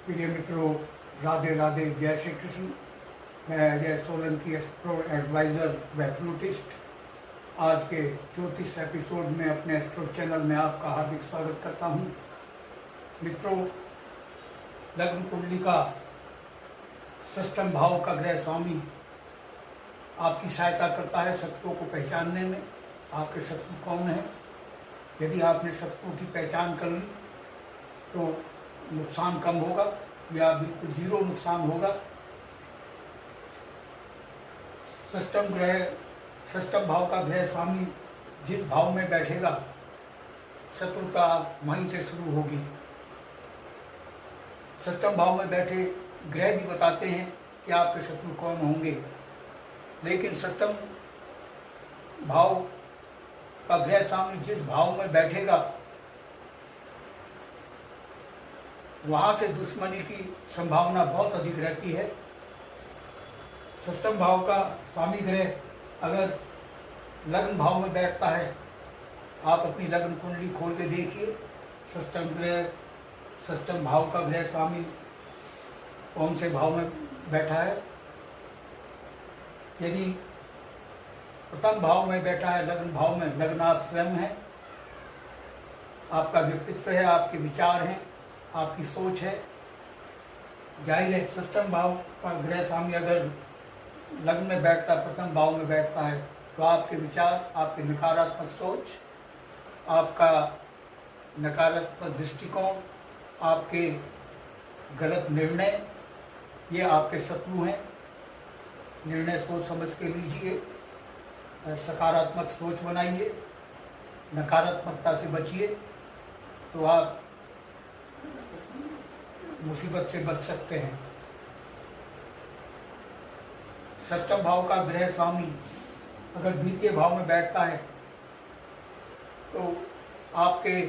प्रिय मित्रों, राधे राधे, जय श्री कृष्ण। मैं अजय सोलंकी, एस्ट्रो एडवाइज़र व फ्लूटिस्ट, आज के 34 एपिसोड में अपने एस्ट्रो चैनल में आपका हार्दिक स्वागत करता हूं। मित्रों, लग्न कुंडली का षष्ठम भाव का ग्रह स्वामी आपकी सहायता करता है शत्रुओं को पहचानने में। आपके शत्रु कौन है? यदि आपने शत्रु की पहचान कर ली तो नुकसान कम होगा या बिल्कुल जीरो नुकसान होगा। षष्ठम भाव का ग्रह स्वामी जिस भाव में बैठेगा, शत्रुता वहीं से शुरू होगी। षष्ठम भाव में बैठे ग्रह भी बताते हैं कि आपके शत्रु कौन होंगे, लेकिन षष्ठम भाव का ग्रह स्वामी जिस भाव में बैठेगा वहाँ से दुश्मनी की संभावना बहुत अधिक रहती है। षष्ठम भाव का स्वामी ग्रह अगर लग्न भाव में बैठता है, आप अपनी लग्न कुंडली खोल के देखिए, षष्ठम भाव का ग्रह स्वामी कौन से भाव में बैठा है। यदि प्रथम भाव में बैठा है, लग्न भाव में, लग्न आप स्वयं हैं, आपका व्यक्तित्व है, आपके विचार हैं, आपकी सोच है। जाहिर है षष्ठम भाव का ग्रह स्वामी अगर लग्न में बैठता है, प्रथम भाव में बैठता है, तो आपके विचार, आपकी नकारात्मक सोच, आपका नकारात्मक दृष्टिकोण, आपके गलत निर्णय, ये आपके शत्रु हैं। निर्णय सोच समझ के लीजिए, सकारात्मक सोच बनाइए, नकारात्मकता से बचिए, तो आप मुसीबत से बच सकते हैं। षष्ठम भाव का ग्रह स्वामी अगर द्वितीय भाव में बैठता है तो आपके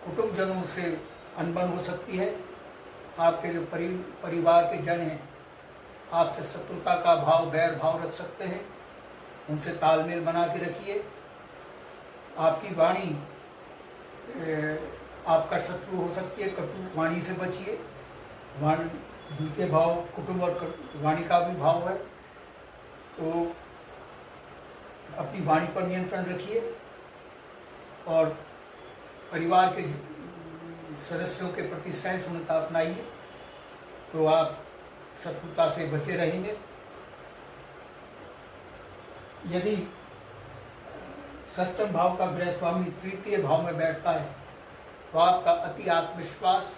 कुटुंबजनों से अनबन हो सकती है। आपके जो परिवार के जन हैं, आपसे शत्रुता का भाव, बैर भाव रख सकते हैं। उनसे तालमेल बना के रखिए। आपकी वाणी आपका शत्रु हो सकती है, कटु वाणी से बचिए। वाणी द्वितीय भाव कुटुंब और वाणी का भी भाव है, तो अपनी वाणी पर नियंत्रण रखिए और परिवार के सदस्यों के प्रति सहिष्णुता अपनाइए, तो आप शत्रुता से बचे रहेंगे। यदि षष्ठम भाव का ग्रह स्वामी तृतीय भाव में बैठता है तो आपका अति आत्मविश्वास,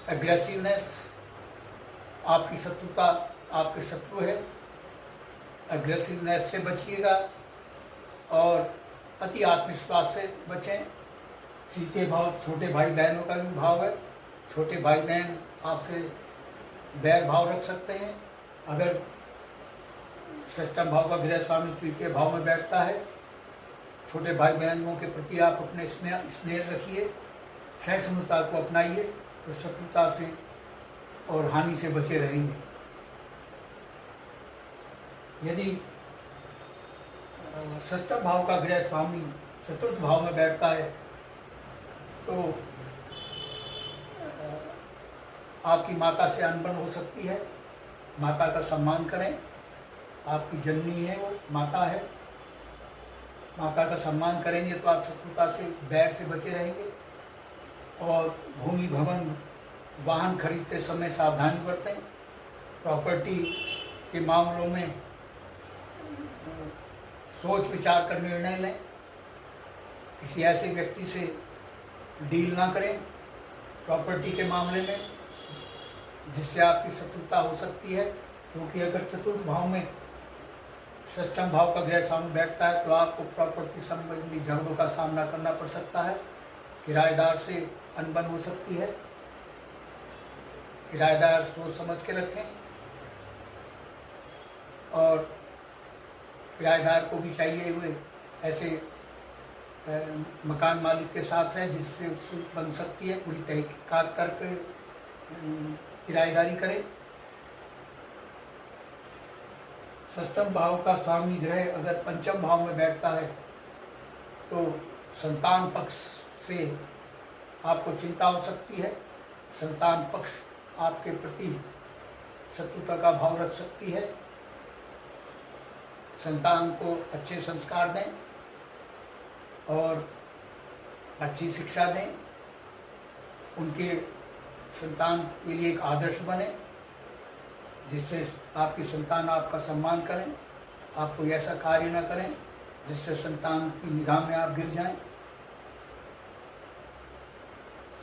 एग्रेसिवनेस, आपकी शत्रुता, आपके शत्रु है, एग्रेसिवनेस से बचिएगा और अति आत्मविश्वास से बचें। तृतीय भाव छोटे भाई बहनों का भी भाव है। छोटे भाई बहन आपसे बैर भाव रख सकते हैं। अगर षष्ठम भाव का गृह स्वामी तृतीय भाव में बैठता है, छोटे भाई बहनों के प्रति आप अपने स्नेह रखिए, सहिष्णुता को अपनाइए, तो शत्रुता से और हानि से बचे रहेंगे। यदि षष्ठम भाव का गृह स्वामी चतुर्थ भाव में बैठता है तो आपकी माता से अनबन हो सकती है। माता का सम्मान करें। आपकी जननी है, वो माता है, माता का सम्मान करेंगे तो आप शत्रुता से, बैर से बचे रहेंगे। और भूमि, भवन, वाहन खरीदते समय सावधानी बरतें। प्रॉपर्टी के मामलों में सोच विचार कर निर्णय लें। किसी ऐसे व्यक्ति से डील ना करें प्रॉपर्टी के मामले में जिससे आपकी शत्रुता हो सकती है, क्योंकि अगर चतुर्थ भाव में षष्ठम भाव का ग्रह स्वामी बैठता है तो आपको प्रॉपर्टी संबंधी झगड़ों का सामना करना पड़ सकता है। किराएदार से अनबन हो सकती है। किराएदार सोच समझ के रखें और किराएदार को भी चाहिए हुए ऐसे मकान मालिक के साथ रहें जिससे उससे बन सकती है। पूरी तहकीकात करके किराएदारी करें। षष्ठम भाव का स्वामी ग्रह अगर पंचम भाव में बैठता है तो संतान पक्ष से आपको चिंता हो सकती है। संतान पक्ष आपके प्रति शत्रुता का भाव रख सकती है। संतान को अच्छे संस्कार दें और अच्छी शिक्षा दें, उनके संतान के लिए एक आदर्श बने, जिससे आपकी संतान आपका सम्मान करें। आप कोई ऐसा कार्य न करें जिससे संतान की निगाह में आप गिर जाएं।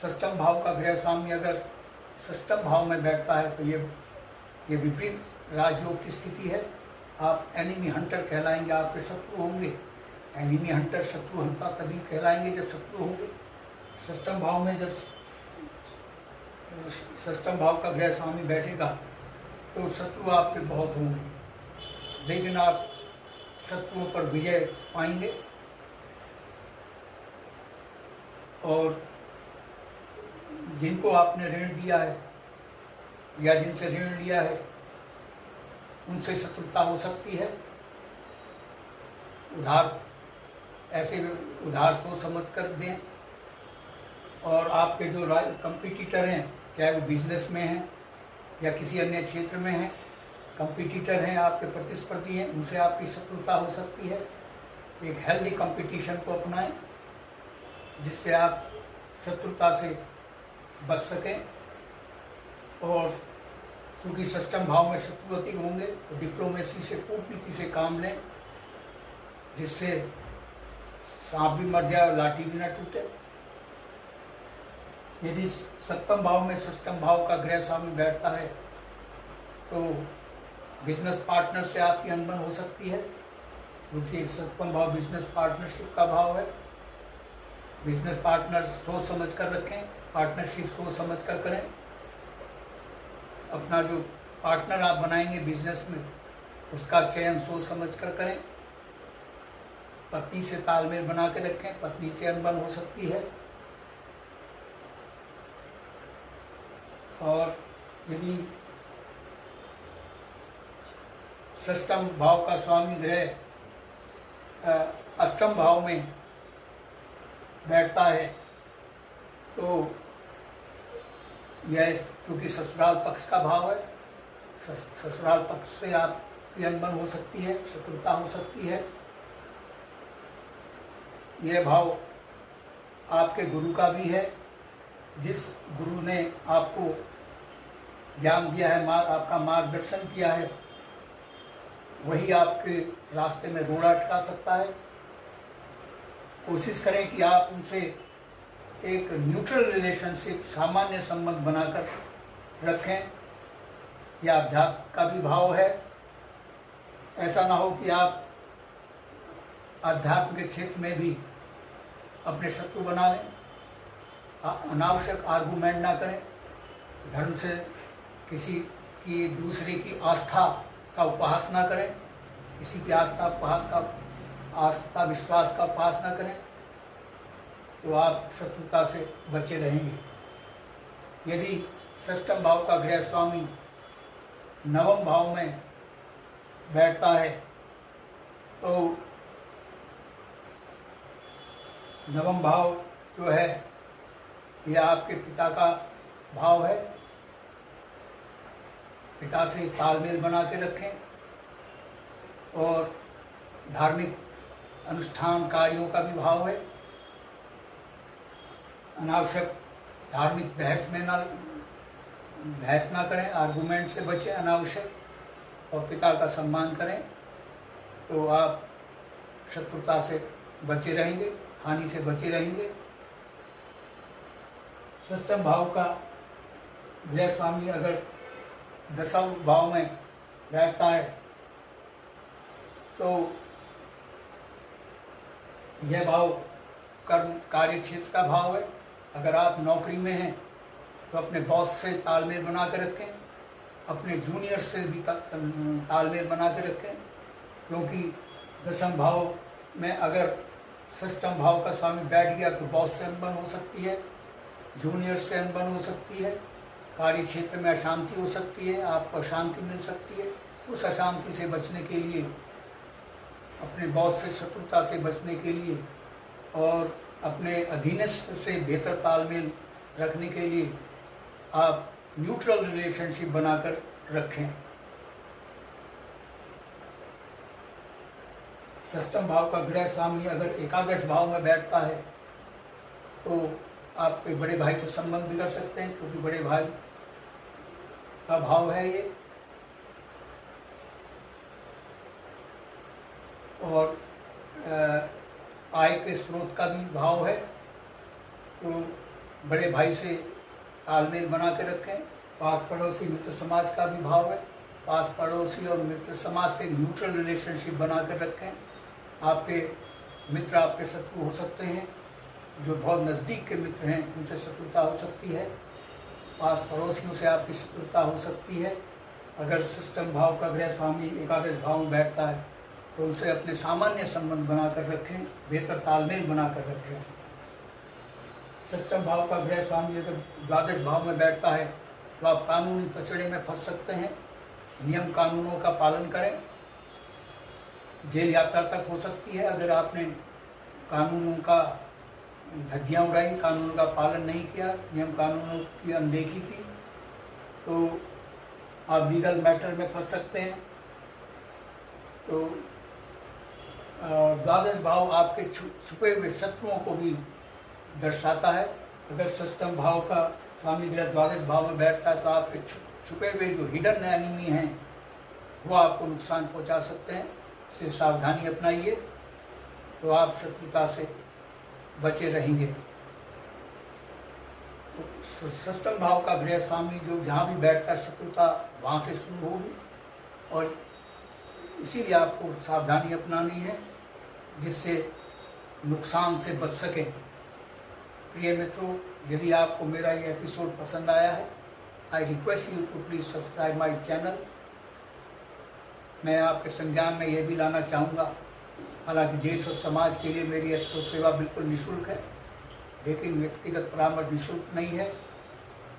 षष्ठम भाव का गृह स्वामी अगर षष्ठम भाव में बैठता है तो ये विपरीत राजयोग की स्थिति है। आप एनिमी हंटर कहलाएंगे, आपके शत्रु होंगे। एनिमी हंटर, शत्रु हंता तभी कहलाएंगे जब शत्रु होंगे। षष्ठम भाव में जब षष्ठम भाव का गृह स्वामी बैठेगा तो शत्रु आपके बहुत होंगे, लेकिन आप शत्रुओं पर विजय पाएंगे और जिनको आपने ऋण दिया है या जिनसे ऋण लिया है उनसे शत्रुता हो सकती है। ऐसे उधार सोच समझ कर दें। और आपके जो कंपटीटर हैं, चाहे वो बिजनेस में हैं या किसी अन्य क्षेत्र में हैं, कंपटीटर हैं, आपके प्रतिस्पर्धी हैं, उनसे आपकी शत्रुता हो सकती है। एक हेल्दी कंपटीशन को अपनाएं जिससे आप शत्रुता से बच सकें। और चूँकि षष्ठम भाव में शत्रु अधिक होंगे तो डिप्लोमेसी से, कूटनीति से काम लें, जिससे सांप भी मर जाए और लाठी भी न टूटे। यदि सप्तम भाव में षष्ठम भाव का गृह स्वामी बैठता है तो बिजनेस पार्टनर से आपकी अनबन हो सकती है, क्योंकि सप्तम भाव बिजनेस पार्टनरशिप का भाव है। बिजनेस पार्टनर सोच समझ कर रखें, पार्टनरशिप सोच समझ कर करें। अपना जो पार्टनर आप बनाएंगे बिजनेस में, उसका चयन सोच समझ कर करें। पत्नी से तालमेल बना के रखें, पत्नी से अनबन हो सकती है। और यदि षष्ठम भाव का स्वामी ग्रह अष्टम भाव में बैठता है तो यह, क्योंकि ससुराल पक्ष का भाव है, ससुराल पक्ष से आपकी अनबन हो सकती है, शत्रुता हो सकती है। यह भाव आपके गुरु का भी है। जिस गुरु ने आपको ज्ञान दिया है, आपका मार्गदर्शन किया है, वही आपके रास्ते में रोड़ा अटका सकता है। कोशिश करें कि आप उनसे एक न्यूट्रल रिलेशनशिप, सामान्य संबंध बनाकर रखें। यह अध्यात्म का भी भाव है। ऐसा ना हो कि आप अध्यात्म के क्षेत्र में भी अपने शत्रु बना लें। अनावश्यक आर्गुमेंट ना करें। धर्म से किसी की, दूसरे की आस्था का उपहास ना करें। किसी की आस्था विश्वास का उपहास ना करें, तो आप शत्रुता से बचे रहेंगे। यदि षष्ठम भाव का गृह स्वामी नवम भाव में बैठता है तो नवम भाव जो है यह आपके पिता का भाव है। पिता से तालमेल बना के रखें और धार्मिक अनुष्ठान कार्यों का भी भाव है। अनावश्यक धार्मिक बहस ना करें, आर्गुमेंट से बचें अनावश्यक, और पिता का सम्मान करें, तो आप शत्रुता से बचे रहेंगे, हानि से बचे रहेंगे। षष्ठम भाव का गृह स्वामी अगर दसम भाव में बैठता है तो यह भाव कर्म कार्य क्षेत्र का भाव है। अगर आप नौकरी में हैं तो अपने बॉस से तालमेल बना के रखें, अपने जूनियर से भी तालमेल बना के रखें, क्योंकि दसम भाव में अगर षष्ठम भाव का स्वामी बैठ गया तो बॉस से अनबन हो सकती है, जूनियर से अनबन हो सकती है, कार्य क्षेत्र में अशांति हो सकती है, आपको अशांति मिल सकती है। उस अशांति से बचने के लिए, अपने बॉस से शत्रुता से बचने के लिए और अपने अधीनस्थ से बेहतर तालमेल रखने के लिए आप न्यूट्रल रिलेशनशिप बनाकर रखें। षष्ठम भाव का गृह स्वामी अगर एकादश भाव में बैठता है तो आप कोई बड़े भाई से संबंध भी कर सकते हैं, क्योंकि बड़े भाई का भाव है ये। और आय के स्रोत का भी भाव है, तो बड़े भाई से तालमेल बना के रखें। पास पड़ोसी मित्र समाज का भी भाव है, पास पड़ोसी और मित्र समाज से न्यूट्रल रिलेशनशिप बना कर रखें। आपके मित्र आपके शत्रु हो सकते हैं, जो बहुत नज़दीक के मित्र हैं उनसे शत्रुता हो सकती है, पास पड़ोसियों से आपकी शत्रुता हो सकती है। अगर षष्ठम भाव का गृह स्वामी एकादश भाव में बैठता है तो उनसे अपने सामान्य संबंध बनाकर रखें, बेहतर तालमेल बनाकर रखें। षष्ठम भाव का गृह स्वामी अगर द्वादश भाव में बैठता है तो आप कानूनी पचड़े में फंस सकते हैं। नियम कानूनों का पालन करें, जेल यात्रा तक हो सकती है अगर आपने कानूनों का धज्जियाँ उड़ाई, कानून का पालन नहीं किया, नियम कानूनों की अनदेखी की, तो आप लीगल मैटर में फंस सकते हैं। तो द्वादश भाव आपके छुपे हुए शत्रुओं को भी दर्शाता है। अगर षष्ठम भाव का स्वामी ग्रह द्वादश भाव में बैठता है तो आपके छुपे हुए जो हिडन एनिमी हैं वो आपको नुकसान पहुंचा सकते हैं। इससे सावधानी अपनाइए तो आप शत्रुता से बचे रहेंगे। तो षष्ठम भाव का गृह स्वामी जो जहाँ भी बैठता है शत्रुता वहाँ से शुरू होगी, और इसीलिए आपको सावधानी अपनानी है जिससे नुकसान से बच सकें। प्रिय मित्रों, यदि आपको मेरा ये एपिसोड पसंद आया है, I request you to please subscribe my channel. मैं आपके संज्ञान में ये भी लाना चाहूँगा, हालांकि देश और समाज के लिए मेरी एस्ट्रो सेवा बिल्कुल निःशुल्क है, लेकिन व्यक्तिगत परामर्श निःशुल्क नहीं है।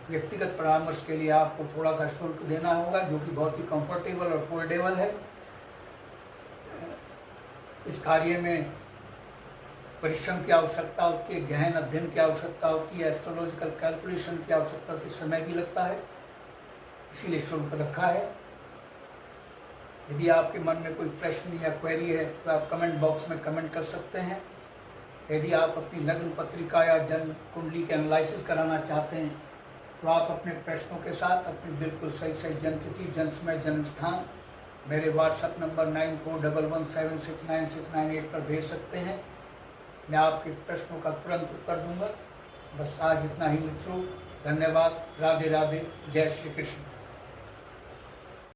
व्यक्तिगत परामर्श के लिए आपको थोड़ा सा शुल्क देना होगा, जो कि बहुत ही कंफर्टेबल और अफोर्डेबल है। इस कार्य में परिश्रम की आवश्यकता होती है, गहन अध्ययन की आवश्यकता होती है, एस्ट्रोलॉजिकल कैलकुलेशन की आवश्यकता होती है, समय भी लगता है, इसीलिए शुल्क रखा है। यदि आपके मन में कोई प्रश्न या क्वेरी है तो आप कमेंट बॉक्स में कमेंट कर सकते हैं। यदि आप अपनी लग्न पत्रिका या जन्म कुंडली के एनालिसिस कराना चाहते हैं तो आप अपने प्रश्नों के साथ अपनी बिल्कुल सही जन्म तिथि, जन्म समय, जन्म स्थान मेरे व्हाट्सएप नंबर 9411769698 पर भेज सकते हैं। मैं आपके प्रश्नों का तुरंत उत्तर दूंगा। बस आज इतना ही मित्रों, धन्यवाद। राधे राधे, जय श्री कृष्ण।